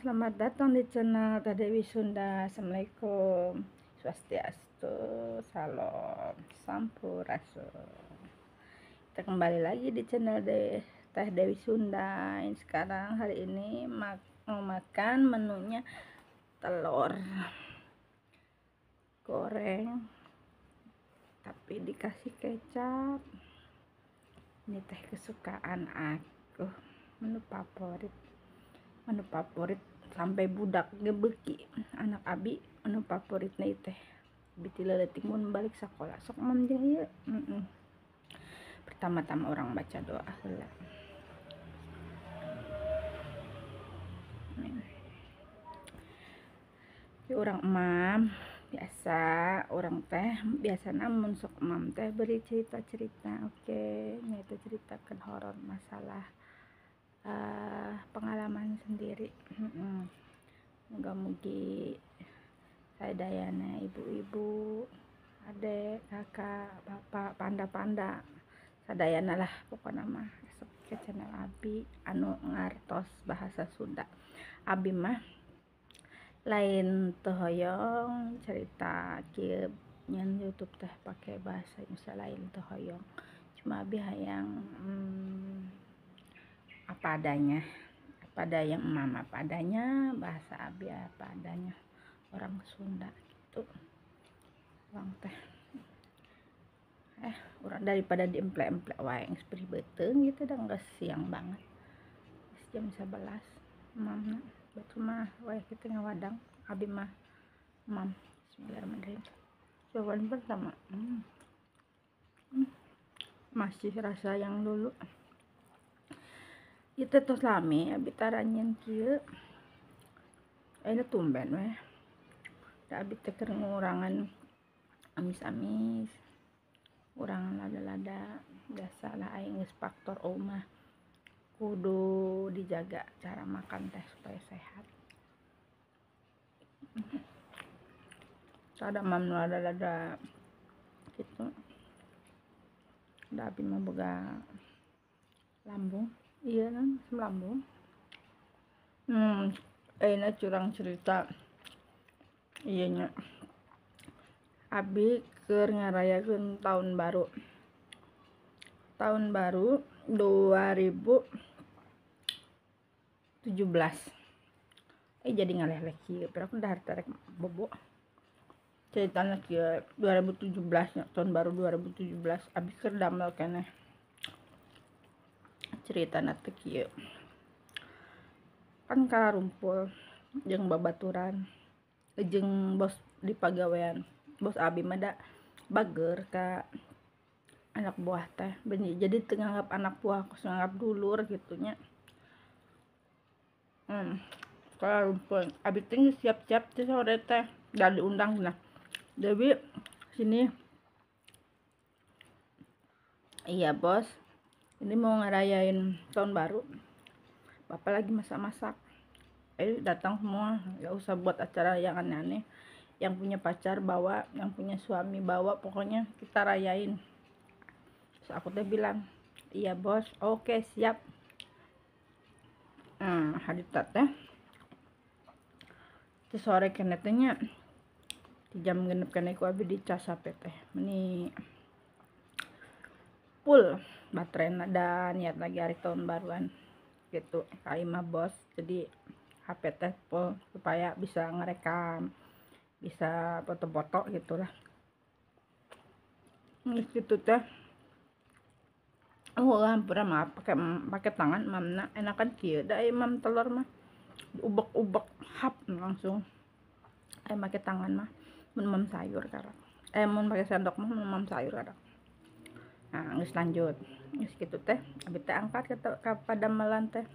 selamat datang di channel Teh Dewi Sunda. Assalamualaikum, swastiastu, salam, sampurasun. Kita kembali lagi di channel Teh Dewi Sunda. Sekarang hari ini mau makan menunya telur goreng tapi dikasih kecap. Ini teh kesukaan aku, menu favorit sampai budak gebeki anak abi. Menu favorit nih teh bitila letik mun balik sekolah sok mam jeung ieu. Pertama-tama orang baca doa heula. Orang emam biasa, orang teh biasana mun sok emam teh beri cerita-cerita. Oke, nyata ceritakan horor masalah pengalaman sendiri. Mugi-mugi sadayana ibu-ibu, adek, kakak, bapak, panda sadayana lah pokoknya mah esok ke channel abi anu ngartos bahasa Sunda. Abi mah lain teu hoyong cerita kieu nyen YouTube teh pakai bahasa Indonesia, lain teu hoyong, cuma abi hayang apa adanya emam apa adanya, bahasa abi apa adanya, orang Sunda gitu. Orang teh orang daripada diemplek-emplek wae geus beri beuteung gitu dah, geus siang banget, jam 11 emamna batu mah wae kita ngawadang. Abi mah emam. Bismillahirrahmanirrahim. Jawaban pertama masih rasa yang dulu itu tos lami abi taranyeun kieu ayeuna tumben we da abi teh keur ngurangan amis-amis, urang lada-lada. Biasalah aing geus faktor omah kudu dijaga cara makan teh supaya sehat. Ada mam nu lada-lada gitu. Da abi mah boga lambung. Iya kan, lambung. Ayeuna curang cerita ieu nya. Abi keur ngarayakeun tahun baru. Tahun baru 2017. Jadi ngaleh-leh kieu, pero aku dahar terek bobo. Ceritana kieu 2017 nya, tahun baru 2017 abi keur damel keneh. Ceritana teh kieu. Kan karumpul jeung babaturan jeung bos di pagawean. Bos abi mah da bager ka anak buah teh, jadi teu nganggap anak buah, kos nganggap dulur gitu nya. Karumpul abi teh siap-siap teh sore teh da diundang nah. Dewi sini. Iya bos, ini mau ngerayain tahun baru, bapak lagi masak-masak. Datang semua, gak usah buat acara yang aneh-aneh. Yang punya pacar bawa, yang punya suami bawa, pokoknya kita rayain. Terus aku teh bilang, iya bos, oke siap. Hari teh terus sore kene teh nya di jam genep kene ku abi dicas HP teh meni full baterainya dan niat lagi hari tahun baruan gitu kai mah bos. Jadi HP teh full supaya bisa ngerekam, bisa foto-foto gitulah. Gitu teh hampura mah pakai tangan mamna, enakan kieu da mam telur mah diubek-ubek hap langsung. Pakai tangan mah mun mam sayur karak. Mun pakai sendok mah mun mam sayur karak. Nah, geus lanjut. Geus kitu teh abi teh angkat ka padamelan teh.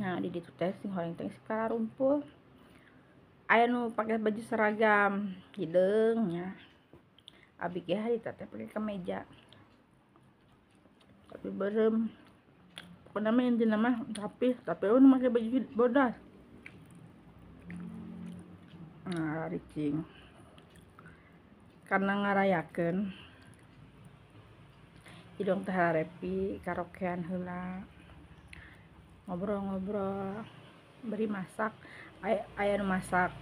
Nah, di ditu teh sing horeng teh karumpul. Aya nu pakai baju seragam hideung nya. Abi ge hari teh pakai kemeja. Tapi berem. Pokona mah intina mah rapih, tapi nu make baju bodas. Ricing. Karena ngarayakeun hidung teh harepi karaokean heula. ngobrol-ngobrol, beri masak, ayah masak,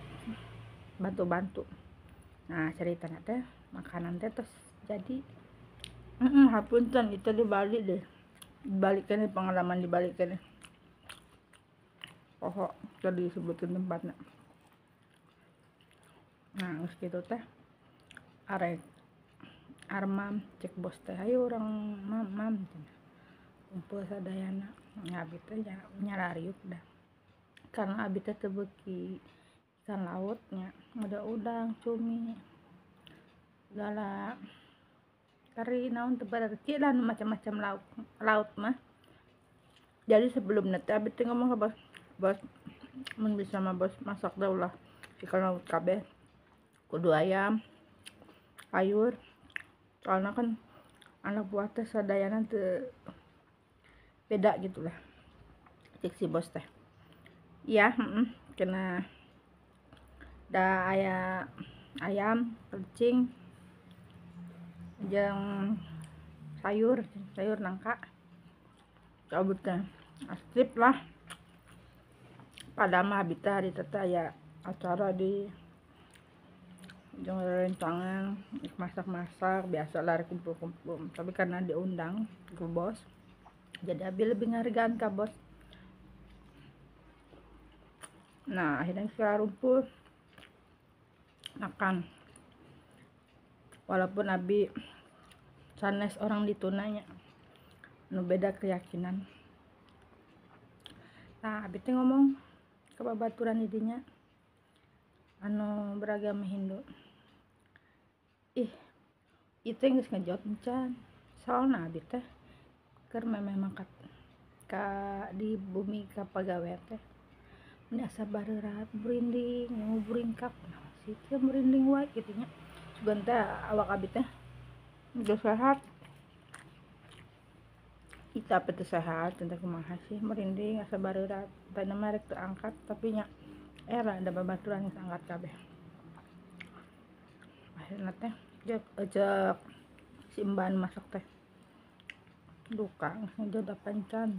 bantu-bantu. Nah cerita teh makanan teh terus jadi hapunten itu dibalik deh, dibalikkan pengalaman dibalikkan pokok tadi disebutin tempatnya. Nah gitu teh arek armam cek bos teh ayo orang mam kumpul sadayana ngabit teh nyarariuk dah karena abis teh tebeki ikan lautnya ada udang cumi segala kari naon teu berarti lah macam-macam laut mah. Jadi sebelum nanti abis teh ngomong ke bos mun bisa mah bos masak dah ulah ikan laut kabeh kudu ayam sayur soalnya kan anak buah teh sadayana teu beda gitulah cek si bos teh iya kena da ayam kucing jeung sayur nangka cabut teh asip lah pada mah habis hari teh ya acara di jeung rencangan masak-masak biasa lah kumpul-kumpul tapi karena diundang ke bos jadi abi lebih ngargaan ke bos. Nah akhirnya kita rumpul makan walaupun abi sanes orang ditunanya nu beda keyakinan. Nah abi teh ngomong ke babaturan idinya anu beragama Hindu itu geus ngejot encan soalna abi teh keur memeh mangkat ka di bumi ka pagawean teh mun asa bareurat merinding nyamu beringkap sikeun merinding wae kitu nya sugan teh awak abi teh geus sehat kita teh sehat teh kumaha sih merinding asa bareurat teh mah rek teu angkat tapi nya era ada babaturan geus angkat kabeh. Akhirna teh ejek si emban masak teh duka ngejot pancan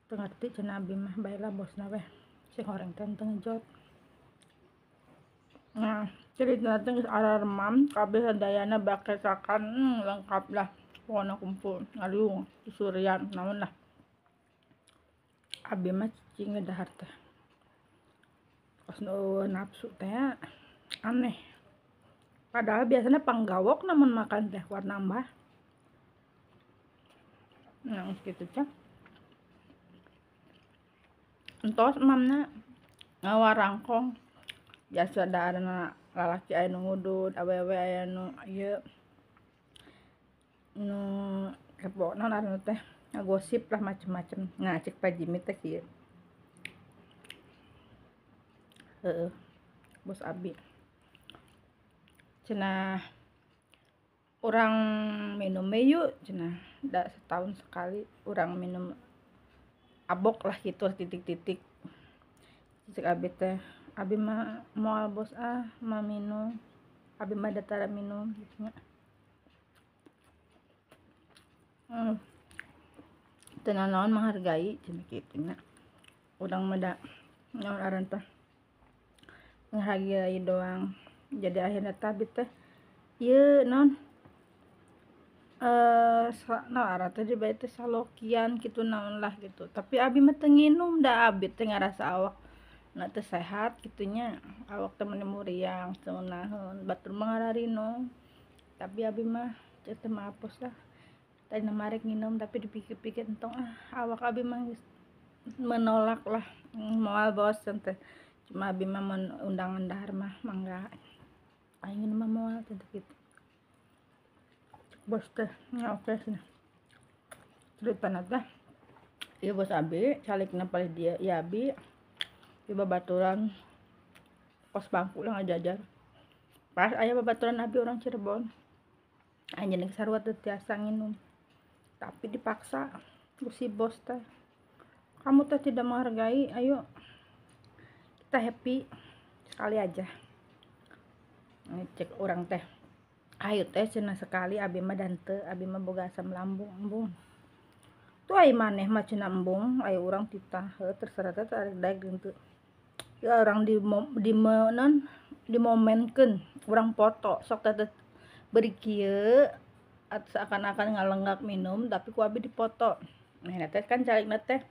teu ngerti cenah abi mah baelah bosna weh si horeng teh teu ngejot. Nah cerita teh geus ararmam kabeh sadayana bakesakan lengkap lah pokona kumpul ngaliung susurian naon lah abi mah cicing ngedahar teh pas nafsu teh aneh padahal biasanya panggawok namun makan teh kuat nambah. Nah gitu cah entos mamna ngawarangkong biasa da anak lalaki aya nu ngudud awewe aya nu ieu nu kepo naon arana teh ngagosip lah macem-macem. Nah cek Pak Jimmy teh kieu bos abi cenah orang minum yuk cenah da setahun sekali orang minum abok lah gitu titik-titik cek abi teh abi mah moal bos mah minum abi mah datara minum gitu nya teu naon menghargai cenah kitu nya urang mah da naon aran teh menghargai doang. Jadi akhirnya tabi teh ieu naon naon aran teh di bae teh salokian kitu naon lah gitu tapi abi mah teu nginum da abi teh ngarasa awak na teu sehat kitunya awak teh muriang teu naon batur mah ngararinong tapi abi mah teu maapos lah tadi marek nginum tapi dipikir-pikir entong awak abi mah menolak lah moal bosen teh cuma abi mah mun undangan dahar mah mangga aing mah moal teh gitu bos teh nya oke cenah cerita teh ieu bos abi calikna palih dia ya abi ieu babaturan kos bangku lah ngajajar pas aya babaturan abi orang Cirebon anjeun sarua teu tiasa nginum tapi dipaksa ku si bos teh kamu teh tidak menghargai ayo kita happy sekali aja ngecek orang teh ayo teh cenah sekali abi mah dan teu abi mah boga asam lambung embung tuh ai maneh mah cenah embung aya urang titah terserah teh arek daek gitu ya orang dimomenkeun urang foto sok teh beri kieu seakan-akan ngalenggak minum tapi ku abi dipoto nah teh kan calegna teh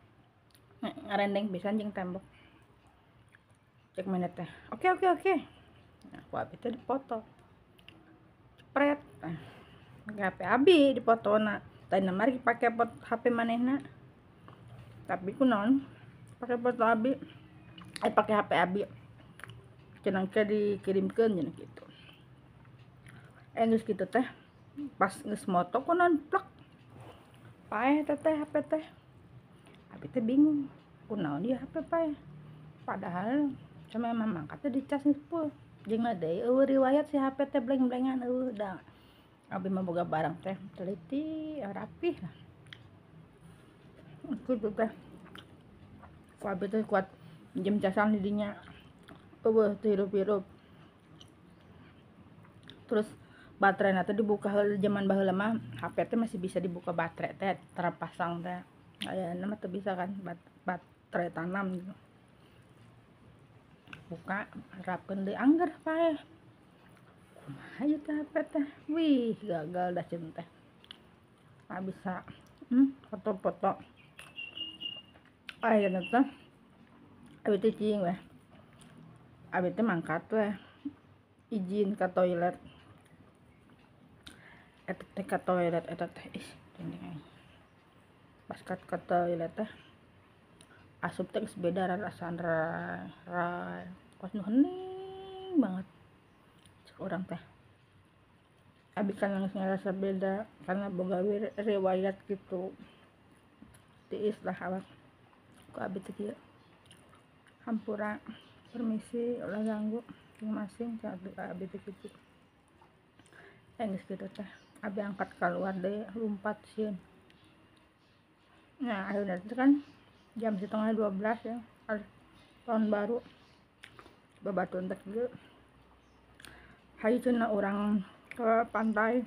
ngarendeng pisan jeung tembok cek mana teh oke oke oke nah ku abi teh dipoto cepret nah HP abi dipotona tadi mari pake HP manehna tapi kunaon pake foto abi pake HP abi cenah ke dikirimkeun cenah kitu geus kitu teh pas geus moto kunaon plek paeh teh HP teh abi teh bingung kunaon ieu HP paeh padahal cuma mangkat teh dicas geus full jeung deui eueuh riwayat si HP teh bleng-blengan eueuh da abi mah boga barang teh teliti rapih lah kitu teh ku abi teh kuat pinjem casan di dinya eueuh teu hirup-hirup terus baterai teh dibuka heula zaman baheula mah HP teh masih bisa dibuka baterai teh terpasang teh ayeuna mah teu bisa kan baterai tanam gitu buka harapkeun deui angger paeh kumaha ieu teh HP teh wih gagal dah cenah teh nggak bisa foto-foto ayeuna teh abi teh cing weh abi teh mangkat weh izin ka toilet eta teh ka toilet eta teh ih pas ka toilet teh asup teh geus beda rasana rai pas nu hening banget cek urang teh abi kan geus ngarasa beda karena boga riwayat gitu tiis lah awak ku abi teh kieu hampura permisi ulah ganggu masing abi teh kitu geus kitu teh abi angkat keluar deui lumpat sieun nah ayeuna teh kan jam 11:30 ya tahun baru babaturan teh kieu hayu cenah urang ke pantai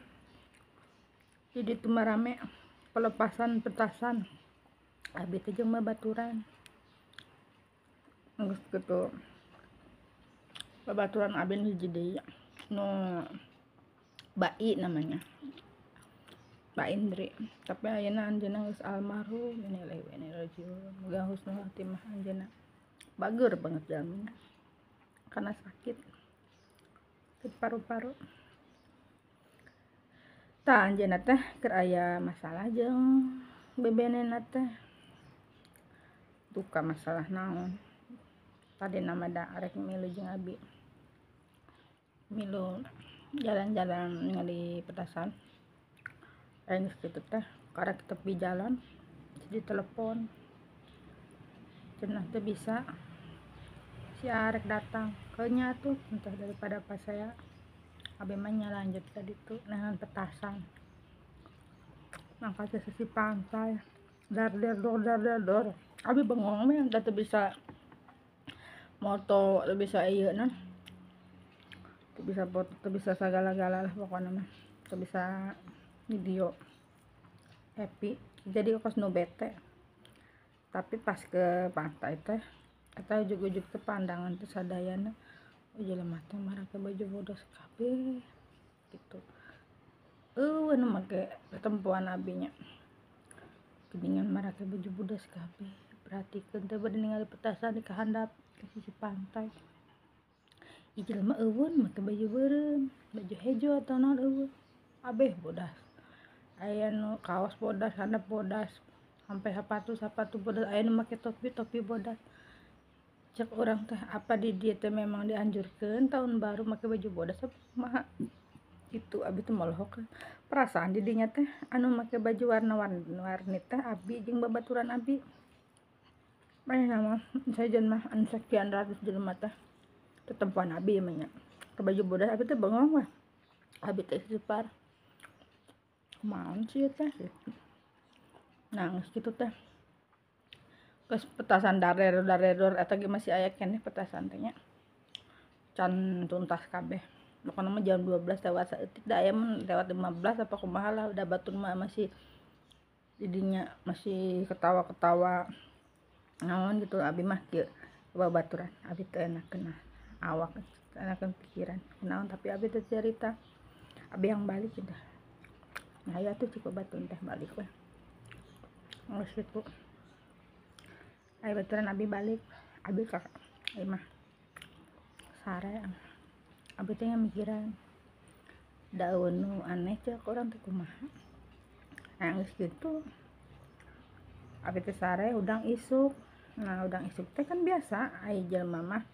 di ditu mah rame pelepasan petasan abi teh jeung babaturan geus kitu babaturan abi hiji deui nu Bai namanya Mbak Indri tapi ayeuna anjeunna geus almarhum innalillahi wa inna ilaihi rajiun muga husnul khotimah anjeunna bager banget jalanna karena sakit di paru-paru tah anjeunna teh keur aya masalah jeung bebenena teh duka masalah naon tadi nama da arek milu jeung abi milu jalan-jalan ningali petasan geus kitu teh karek tepi jalan ditelepon cenah teh bisa si arek datang keunya tuh entah daripada pas saya abi mah lanjut ka ditu dengan petasan mangkat ke sisi pantai dar dor abi bengong mah teu bisa moto teu bisa ieu naon teu bisa foto teu bisa sagala-gala lah pokona mah teu bisa video happy jadi kos nu bete tapi pas ke pantai teh eta ujug-ujug teh pandangan teh sadayana jelema teh make baju bodas kabeh gitu nu make perempuan abinya geningan make baju bodas kabeh perhatikeun teh bade ningali petasan di kahandap ke sisi pantai ieu jelema eueun make baju beureum baju hejo atau naon eueuh abeh bodas aya nu kaos bodas handap bodas sampai sepatu bodas aya nu make topi bodas cek orang teh apa di dia teh memang dianjurkeun tahun baru make baju bodas apa kumaha itu abi teh molohok perasaan di dinya teh anu make baju warna-warni teh abi jeung babaturan abi nama saejeun mah anu sekian ratus jelema teh tetempuan abi mah nya ke baju bodas abi teh bengong weh abi teh separ kumaon sih teh nah geus kitu teh geus petasan daredor eta ge masih aya keneh petasan teh nya can tuntas kabeh pokona mah jam 12 lewat saeutik da aya mah lewat 15 apa kumaha lah udah batur mah masih jadinya masih ketawa-ketawa naon gitu. Abi mah kieu babaturan abi teu enak kena awak enakeun pikiran naon, tapi abi teu cerita abi yang balik gitu. Nah ya tuh cukup batun teh balik we geus kitu. Ai baturan abi balik, abi ka ai mah sare abi teh mikiran daun nu aneh cek orang teh kumaha. Nah geus kitu abi teh sare udang isuk. Nah udang isuk teh kan biasa ai jelema mah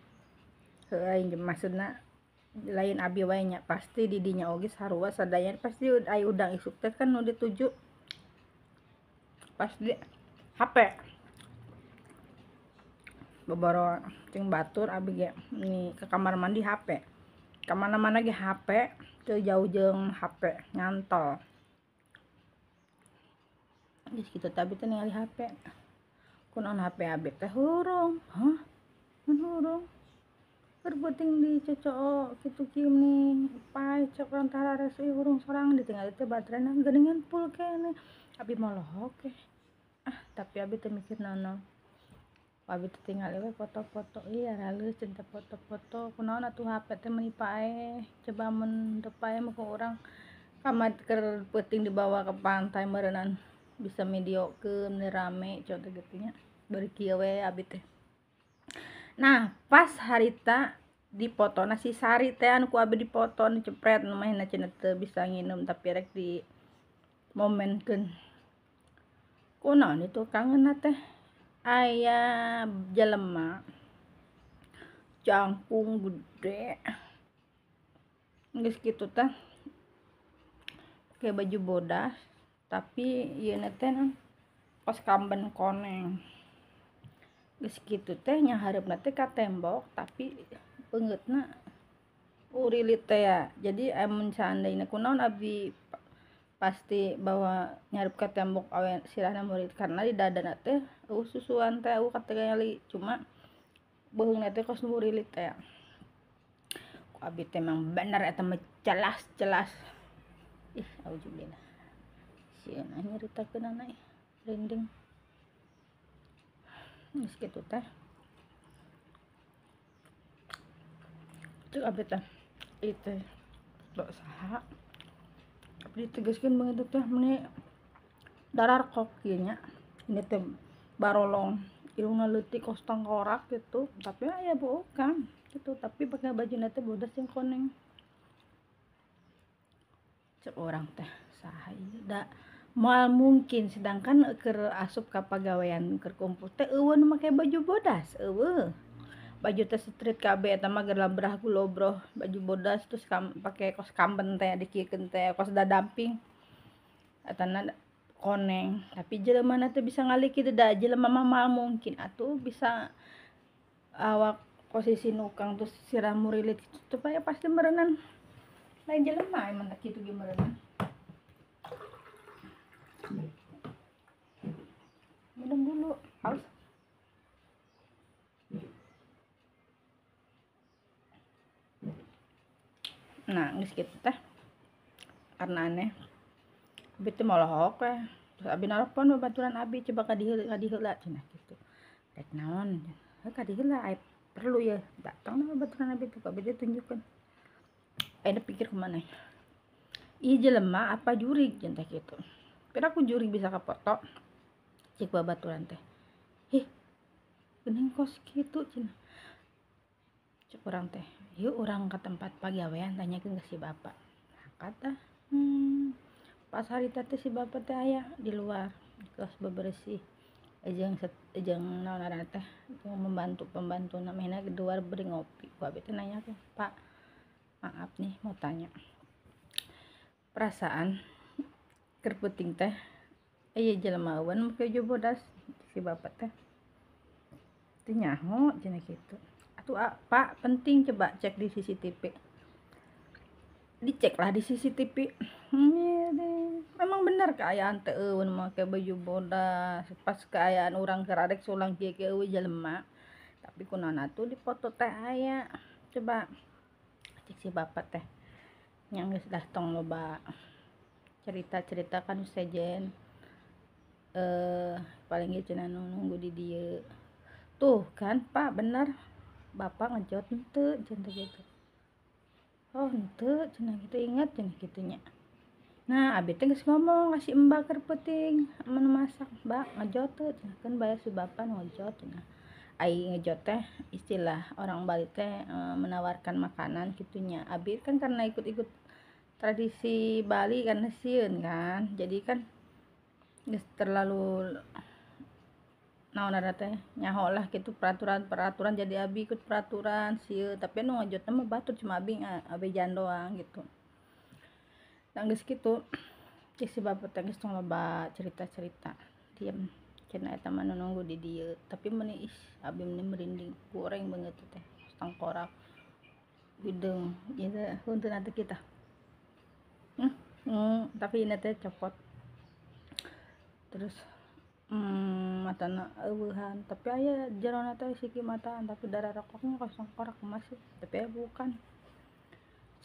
heueuy maksudna lain abi wae nya, pasti di dinya oge sarua sadaya pasti ai udang isuk teh kan nu dituju pasti HP boboro cing batur abi ge ni ke kamar mandi HP, kamana-mana ge HP teu jauh jeung HP nyantol. Geus kitu teh abi teh ningali HP, kunaon HP abi teh hurung. Hah? Mun hurung? Keur beuting dicocok kitu kieu nih, pai cek urang teh harares ieu hurung sorang ditinggali teh baterena geuningan full keneh. Abi molohok ke. Tapi abi teh mikir naon-naon. Abi teh tingali we foto-foto ieu raleus cenah teh foto-foto. Kunaon atuh HP teh meuni paeh, coba mun teu paeh mah ku urang kamad keur peuting dibawa ke pantai meureunnan bisa mediokeun rame contoh gitu nya. Bari kieu we abi teh. Nah pas harita dipotona si Sari teh anu ku abi dipoto nu cepret nu mahena cenah teu bisa nginum tapi rek di momenkeun. Kunaon itu kangenna teh aya jelema jangkung gede geus kitu teh pake baju bodas tapi ieu teh kos kamben koneng. Geus kitu teh nya hareupna teh ka tembok tapi beungeutna urilit teh ya. Jadi amun seandainya kunaon abi pasti bawa nyareup ka tembok awe sirahna murid karena di dadana teh eueuh susuan teh eueuh katingali cuma beuheungna teh kos urilit teh. Ku abi teh emang bener eta mah jelas-jelas. Ih auzubillah. Sieun nyaritakeunana ih rinding. Geus kitu teh. Cek abi teh ieu teh do saha? Abi ditegaskeun beungeut teh meni dararkok ieu nya. Ini teh barolong irungna leutik kos tengkorak gitu, tapi aya buukan gitu, tapi pake bajuna teh bodas jeung koneng. Cek urang teh saha ieu da moal mungkin sedangkan keur asup ka pagawean keur kumpul teh eueuh nu make baju bodas eueuh. Baju teh street kabeh eta mah keur lambrah kulobroh baju bodas terus pake kos kamben teh dikieukeun teh kos dadamping etana koneng, tapi jelemana teh bisa ngali kitu da jelema mah moal mungkin atuh bisa awak posisi nukang terus sirah murilit kitu teh pasti meureunnan lain jelema emang kitu ge meureunnan. Minum dulu haus. Nah geus kitu teh karena aneh abi teh molohok we terus abi nelpon babaturan abi coba ka dieu heula cenah kitu. Rek naon? Heuh ka dieu heula aya perlu ya datang na babaturan abi teh abi teh tunjukkeun. Ayeuna pikir kumaneh. Ieu jelema apa jurig cenah teh kitu. Pira ku jurig bisa kapoto. Cek babaturan teh. Hih. Geuning kos kitu cenah. Cek urang teh, yuk urang ke tempat pagawean tanyakeun ke si bapak. Kata pas harita teh si bapak teh aya di luar geus bebersih jeung naon ngaranna teh membantu namanya di luar beri ngopi. Ku abi teh nanya ke Pak, maaf nih mau tanya, perasaan keur peuting teh aya jelema eueun make baju bodas. Si bapak teh teu nyaho cenah kitu. Atuh Pak penting coba cek di CCTV. Dicek lah di CCTV. Memang bener keayaan teh eueun make baju bodas. Pas keayaan urang keur arek sulang kieu eueuh jelema. Tapi kunaon atuh di foto teh aya. Coba cek si bapak teh. Nya geus dah tong loba cerita-cerita kan sejen. paling gitu nunggu di dia tuh kan Pak bener bapak ngejot ente cenah gitu. Oh ente cenah gitu ingat cenah gitunya. Nah abi teh geus ngomong kasih mbak keur penting anu masak mbak ngejot teh cenah kan bayar si bapak ngejot cenah. Ai ngejot teh istilah orang Bali teh menawarkan makanan gitunya. Abi kan karena ikut-ikut tradisi Bali kan sieun kan. Jadi kan geus terlalu naon teh nyaho lah gitu peraturan jadi abi ikut peraturan sieun tapi anu ngejotna mah batur cuma abi jalan doang gitu. Nah geus kitu cek si bapak teh geus loba cerita-cerita diem cenah eta mah nunggu di dieu tapi meuni abi meuni merinding goreng banget teh tengkorak hideung ieu heunteunan teh kita tapi ini teh copot terus matana eueuhan tapi aya jerona teh siki mataan tapi darah rokoknya kosong korak masih tapi bukan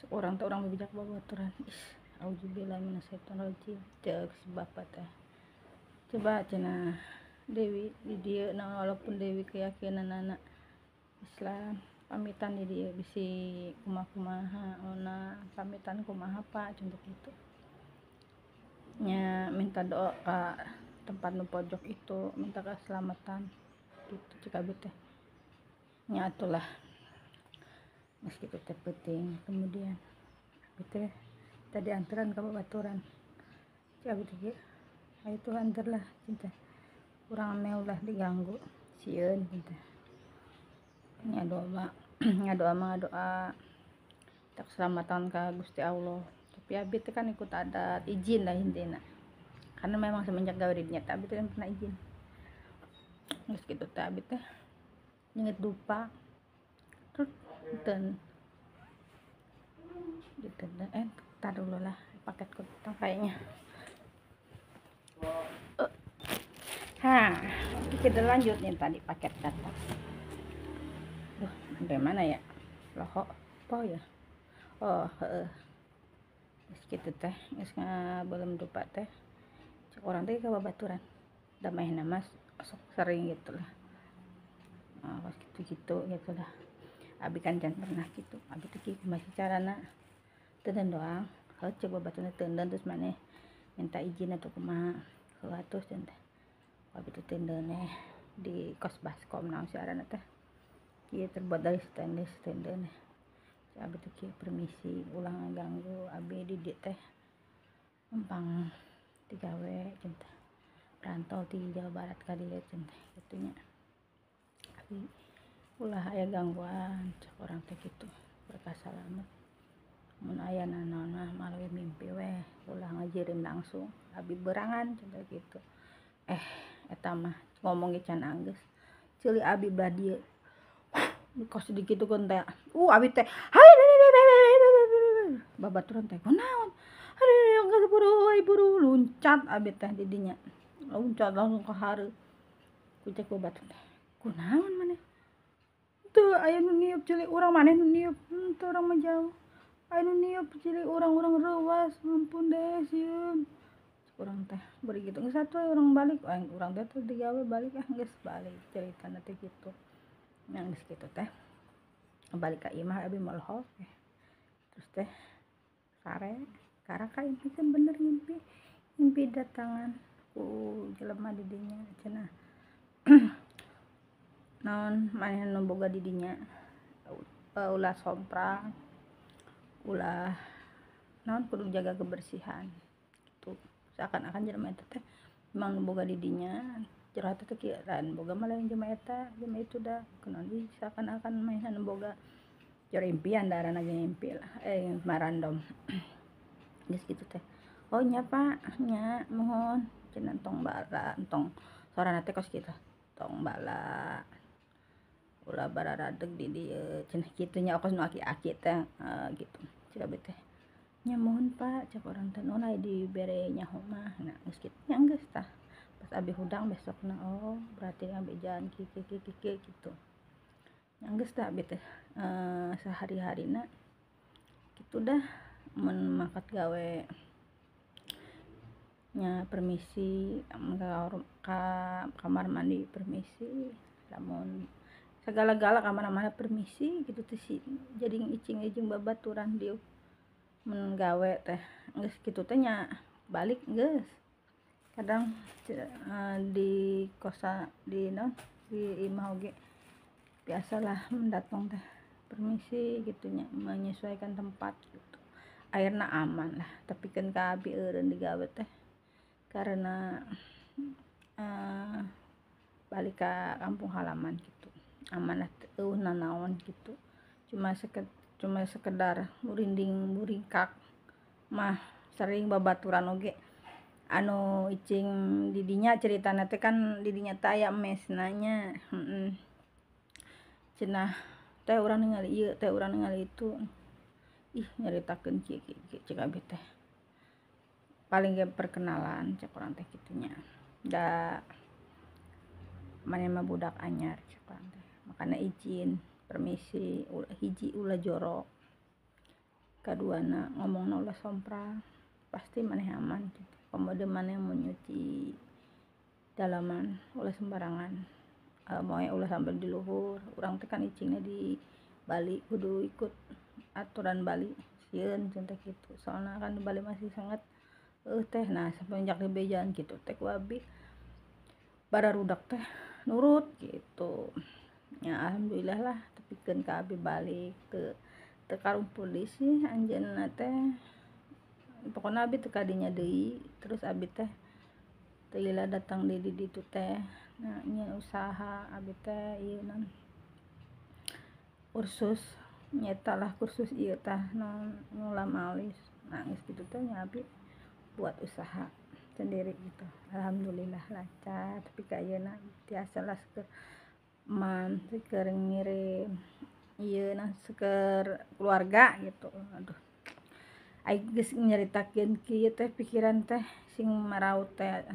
orang teh orang bijak babaturan auzubillahi minasyaitonirrajim cek si bapak teh coba cenah Dewi di dieu nah walaupun Dewi keyakinan anak Islam pamitan di dieu bisi kumaha ona pamitan kumaha Pak contoh gitu nya minta doa ka tempat nu pojok itu minta keselamatan gitu cik abi teh nya atulah geus kitu teh penting kemudian abi teh tadi anteran ka babaturan cik abi teh ayo tuh anter lah cinta urang meh ulah diganggu sieun cinta nya doa mah doa tak keselamatan ka Gusti Allah tapi abi teh kan ikut adat izin lah intina karena memang semenjak gawe dinya teh abi teh pernah izin geus kitu teh abi teh nyeungeut dupa terus enten gitu tar dulu lah paket kutang kayaknya kita lanjut nih tadi paket datang duh sampai mana ya loh apa ya geus kitu teh geus belum dupa teh cek orang teh ka babaturan damai mas sok sering gitu lah pas gitu lah abi kan jangan pernah gitu abi teh kieu masih carana teunan doang cek babaturan teunan terus maneh minta izin atau kumaha atuh cenah teh abi teh teunan di kos baskom naon siaranna teh kieu terbuat dari stainless teunan abi teh kieu permisi ulah ngaganggu abi di dieu teh numpang digawe cenah teh rantau di Jawa Barat ka dieu cenah teh kitu nya abi ulah aya gangguan cek orang teh kitu berkah salamet mun aya naon malawi mimpi we ulah ngajirim langsung abi berangan cenah kitu eta mah ngomong ge can anggeus ceuli abi belah dieu kos dikitukeun teh abi teh babaturan teh kunaon geus buru luncat abi teh di dinya loncat langsung ka hareup ku cek babaturan teh kunaon maneh teu aya nu niup ceuli urang maneh nu niup teu urang mah jauh aya nu niup ceuli urang reuwas ampun deh sieun urang teh bari kitu geus atuh urang balik urang teh teu digawe balik geus balik caritana teh kitu nya geus kitu teh balik ka imah abi molho terus teh sare karaka imah teh bener ngimpi datangan ku jelema di dinya cenah naon maneh nu boga di dinya ulah sompral ulah naon kudu jaga kebersihan gitu seakan-akan jelema eta teh memang nu boga di dinya curhat teh kieu dan boga mah lain jelema eta jelema itu dah kunaon seakan-akan mah nu boga jor impian darana ge impi lah marandom geus kitu teh oh nya Pak nya mohon cenah tong bala tong sorana teh kos kitu tong bala ulah bararadeg di dieu cenah kitu nya kos nu aki-aki teh gitu cek abi teh nya mohon Pak cek urang teh naon aya dibere nyaho mah nah geus kitu nya geus tah pas abi hudang besokna oh berarti abi jalan kieu gitu nya geus tah abi teh sehari-harina kitu dah mun mangkat gawe nya permisi ka kamar mandi permisi, lamun segala-gala kamar-mana permisi gitu teh sih jadi icing babaturan dieu mun gawe teh geus kitu teh nya balik geus kadang di kosa di naon di imah oge biasalah mendatang teh permisi gitunya menyesuaikan tempat gitu airna aman lah tapi kan ka abi eureun digawe teh karena balik ke kampung halaman gitu aman lah teu nanaon gitu cuma sekedar murinding muringkak mah sering babaturan oge anu icing didinya ceritana teh kan didinya teh aya mesna nya cenah teh urang ningali ieu teh urang ningali itu ih nyaritakeun kieu cek abi teh paling ge perkenalan cek urang teh kitunya da maneh mah budak anyar cek urang teh makana izin permisi hiji ulah jorok kaduana ngomongna ulah sompral pasti maneh aman gitu komodo maneh mun nyuci dalaman ulah sembarangan moe ulah sambil di luhur urang teh kan icingna di Bali kudu ikut aturan Bali sieun cenah kitu soalna kan di Bali masih sangat teh nah semenjak di bejaan kitu teh ku abi bararudak teh nurut gitu ya alhamdulillah lah tepikeun ka abi balik teu karumpul deui sih anjeunna teh pokona abi teu ka dinya deui terus abi teh teu lila datang deui di ditu teh nah nyeun usaha abi teh ieu naon kursus nyeta lah kursus ieu tah ngulam alis nah geus kitu teh nya abi buat usaha sendiri gitu alhamdulillah lancar tapi ka ayeuna biasalah seueur seueur ngirim ieu nah seueur keluarga gitu aduh aing geus nyaritakeun kieu teh pikiran teh sing maraut teh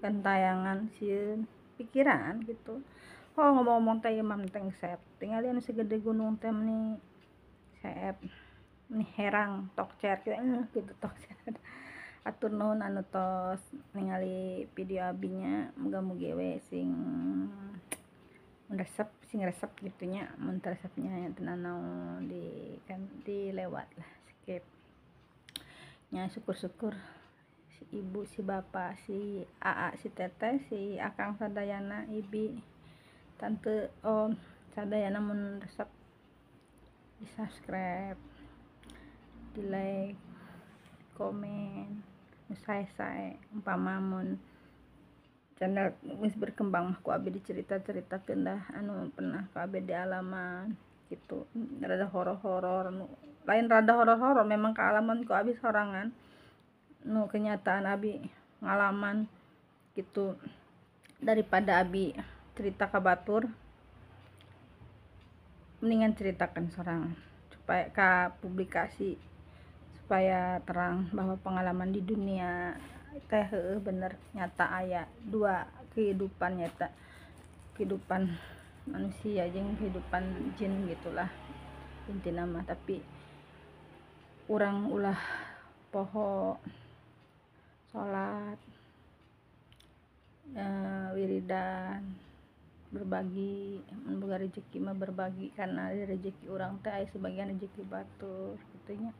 gentayangan sieun pikiran gitu ngomong-ngomong teh ieu mah teh seep tingali anu segede gunung teh meni seep meni herang tokcer gitu tokcer atur nuhun anu tos ningali video abinya muga-mugi we sing resep gitunya mun resepnya teu nanaon di kan dilewat lah skip nya syukur-syukur si ibu si bapak si aa si teteh si akang sadayana ibi tante om sadayana mun resep di subscribe di like komen sae-sae umpama mun channel geus berkembang mah ku abi dicerita-ceritakeun dah anu pernah ku abi dialaman gitu rada horor-horor lain rada horor-horor memang kealaman ku abi sorangan nu kenyataan abi ngalaman gitu daripada abi cerita ka batur mendingan ceritakan sorangan supaya ka publikasi supaya terang bahwa pengalaman di dunia teh bener nyata aya dua kehidupan nyata kehidupan manusia jeung kehidupan jin gitulah intina mah tapi urang ulah poho salat wiridan berbagi mun boga rezeki mah berbagi karena rezeki urang teh aya sebagian rezeki batur gitunya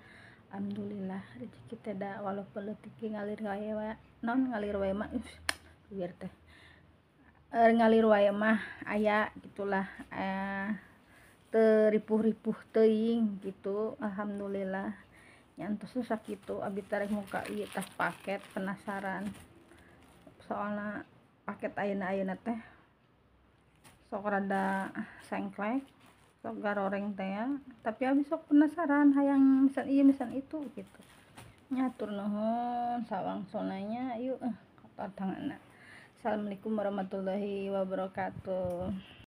alhamdulillah rezeki teh da walaupun leutik ngalir wae naon ngalir wae mah biar teh ngalir wae mah aya gitulah teu ripuh-ripuh teuing gitu alhamdulillah nyantos sakitu abi teh rek muka ieu tah paket penasaran soalna paket ayeuna teh sok rada sengklek sok garoreng teh ya tapi abi sok penasaran hayang misan ieu misan itu gitu nyatur nuhun sawangsonanya yuk katanganna assalamualaikum warahmatullahi wabarakatuh.